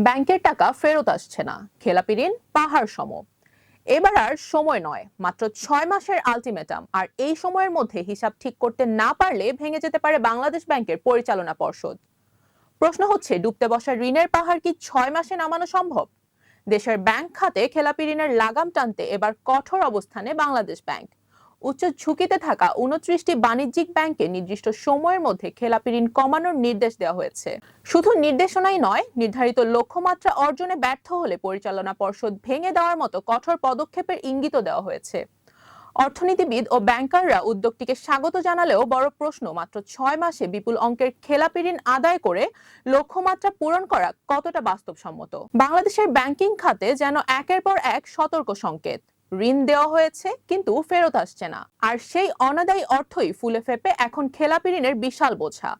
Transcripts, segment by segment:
ব্যাংকের টাকা ফেরত আসছে না, খেলাপি ঋণ পাহাড় সম। এবার আর সময় নয়, মাত্র 6 মাসের আলটিমেটাম। আর এই সময়ের মধ্যে হিসাব ঠিক করতে না পারলে ভেঙে যেতে পারে বাংলাদেশ ব্যাংকের পরিচালনা পর্ষদ। প্রশ্ন হচ্ছে, ডুবতে বসা ঋণের পাহাড় কি 6 মাসে নামানো সম্ভব? দেশের ব্যাংক খাতে খেলাপি ঋণের লাগাম টানতে এবার কঠোর অবস্থানে বাংলাদেশ ব্যাংক। উচ্চ ঝুঁকিতে থাকা 29টি বাণিজ্যিক ব্যাংকে নির্দিষ্ট সময়ের মধ্যে খেলাপি ঋণ কমানোর নির্দেশ দেওয়া হয়েছে। শুধু নির্দেশনাই নয়, নির্ধারিত লক্ষ্যমাত্রা অর্জনে ব্যর্থ হলে পরিচালনা পর্ষদ ভেঙে দেওয়ার মতো কঠোর পদক্ষেপের ইঙ্গিতও দেওয়া হয়েছে। অর্থনীতিবিদ ও ব্যাংকাররা উদ্যোগটিকে স্বাগত জানালেও বড় প্রশ্ন, মাত্র 6 মাসে বিপুল অঙ্কের খেলাপি ঋণ আদায় করে লক্ষ্যমাত্রা পূরণ করা কতটা বাস্তবসম্মত। বাংলাদেশের ব্যাংকিং খাতে যেন একের পর এক সতর্ক সংকেত। ঋণ দেওয়া হয়েছে কিন্তু ফেরত আসছে না, আর সেই অনাদায়ী অর্থই ফুলে ফেপে এখন খেলাপি ঋণের বিশাল বোঝা।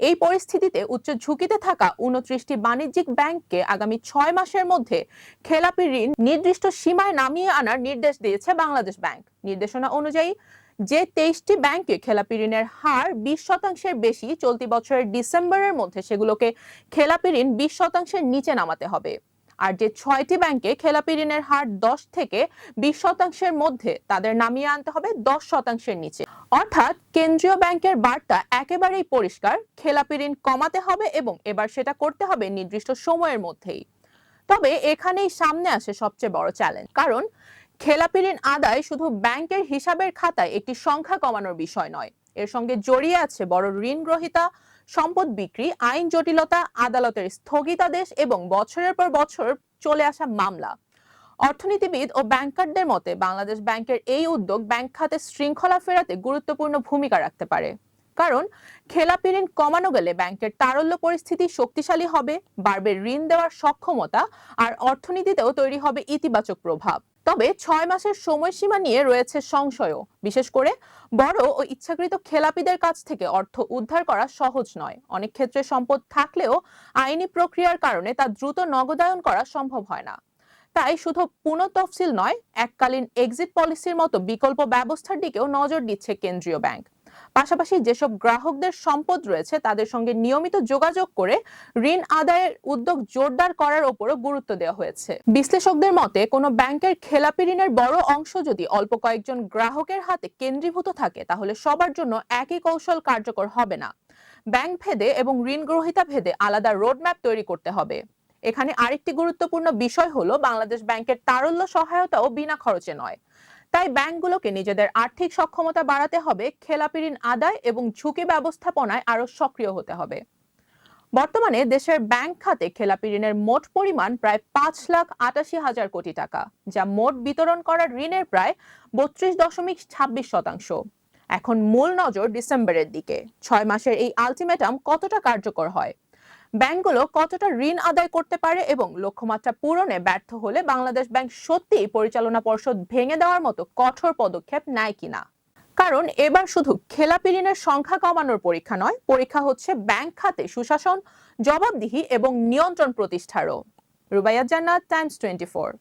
এই পরিস্থিতিতে উচ্চ ঝুঁকিতে থাকা 29টি বাণিজ্যিক ব্যাংককে আগামী 6 মাসের মধ্যে খেলাপি ঋণ নির্দিষ্ট সীমায় নামিয়ে আনার নির্দেশ দিয়েছে বাংলাদেশ ব্যাংক। নির্দেশনা অনুযায়ী যে 23টি ব্যাংকে খেলাপি ঋণের হার 20%-এর বেশি, চলতি বছরের ডিসেম্বরের মধ্যে সেগুলোকে খেলাপি ঋণ 20%-এর নিচে নামাতে হবে। আর যে 6টি ব্যাংকে খেলাপি ঋণের হার 10 থেকে 20%-এর মধ্যে, তাদের নামিয়ে আনতে হবে 10%-এর নিচে। অর্থাৎ কেন্দ্রীয় ব্যাংকের বার্তা একেবারেই পরিষ্কার, খেলাপি ঋণ কমাতে হবে এবং এবার সেটা করতে হবে নির্দিষ্ট সময়ের মধ্যেই। তবে এখানেই সামনে আসে সবচেয়ে বড় চ্যালেঞ্জ, কারণ খেলাপি ঋণ আদায় শুধু ব্যাংকের হিসাবের খাতায় একটি সংখ্যা কমানোর বিষয় নয়, এর সঙ্গে জড়িয়ে আছে বড় ঋণ গ্রহীতা, সম্পদ বিক্রি, আইন জটিলতা, আদালতের স্থগিতাদেশ এবং বছরের পর বছর চলে আসা মামলা। অর্থনীতিবিদ ও ব্যাংকারদের মতে বাংলাদেশ ব্যাংকের এই উদ্যোগ ব্যাংক খাতে শৃঙ্খলা ফেরাতে গুরুত্বপূর্ণ ভূমিকা রাখতে পারে। কারণ খেলাপি ঋণ কমানো গেলে ব্যাংকের তারল্য পরিস্থিতি শক্তিশালী হবে, বাড়বে ঋণ দেওয়ার সক্ষমতা, আর অর্থনীতিতেও তৈরি হবে ইতিবাচক প্রভাব। তবে 6 মাসের সময়সীমা নিয়ে রয়েছে সংশয়ও। বিশেষ করে বড় ও ইচ্ছাকৃত খেলাপিদের কাছ থেকে অর্থ উদ্ধার করা সহজ নয়। অনেক ক্ষেত্রে সম্পদ থাকলেও আইনি প্রক্রিয়ার কারণে তা দ্রুত নগদায়ন করা সম্ভব হয় না। তাই শুধু পুনঃতফসিল নয়, এককালীন এক্সিট পলিসির মতো বিকল্প ব্যবস্থার দিকেও নজর দিচ্ছে কেন্দ্রীয় ব্যাংক। পাশাপাশি যেসব গ্রাহকদের সম্পদ রয়েছে তাদের সঙ্গে নিয়মিত যোগাযোগ করে ঋণ আদায়ের উদ্যোগ জোরদার করার উপরও গুরুত্ব দেওয়া হয়েছে। বিশ্লেষকদের মতে, কোনো ব্যাংকের খেলাপি ঋণের বড় অংশ যদি অল্প কয়েকজন গ্রাহকের হাতে কেন্দ্রীভূত থাকে, তাহলে সবার জন্য একই কৌশল কার্যকর হবে না। ব্যাংক ভেদে এবং ঋণ গ্রহীতা ভেদে আলাদা রোডম্যাপ তৈরি করতে হবে। এখানে আরেকটি গুরুত্বপূর্ণ বিষয় হলো, বাংলাদেশ ব্যাংকের তারল্য সহায়তাও বিনা খরচে নয়। তাই ব্যাংকগুলোকে নিজেদের আর্থিক সক্ষমতা বাড়াতে হবে, খেলাপি ঋণ আদায় এবং ঝুঁকি ব্যবস্থাপনায় আরো সক্রিয় হতে হবে। বর্তমানে দেশের ব্যাংক খাতে খেলাপি ঋণের মোট পরিমাণ প্রায় 5,88,000 কোটি টাকা, যা মোট বিতরণ করা ঋণের প্রায় 32.26%। এখন মূল নজর ডিসেম্বরের দিকে। 6 মাসের এই আলটিমেটাম কতটা কার্যকর হয়, ব্যাংকগুলো কতটা ঋণ আদায় করতে পারে এবং লক্ষ্যমাত্রা পূরণে ব্যর্থ হলে বাংলাদেশ ব্যাংক সত্যিই পরিচালনা পর্ষদ ভেঙে দেওয়ার মতো কঠোর পদক্ষেপ নেয় কিনা। কারণ এবার শুধু খেলাপি ঋণের সংখ্যা কমানোর পরীক্ষা নয়, পরীক্ষা হচ্ছে ব্যাংক খাতে সুশাসন, জবাবদিহি এবং নিয়ন্ত্রণ প্রতিষ্ঠারও। রুবাইয়াত জান্নাত, টাইমস 24।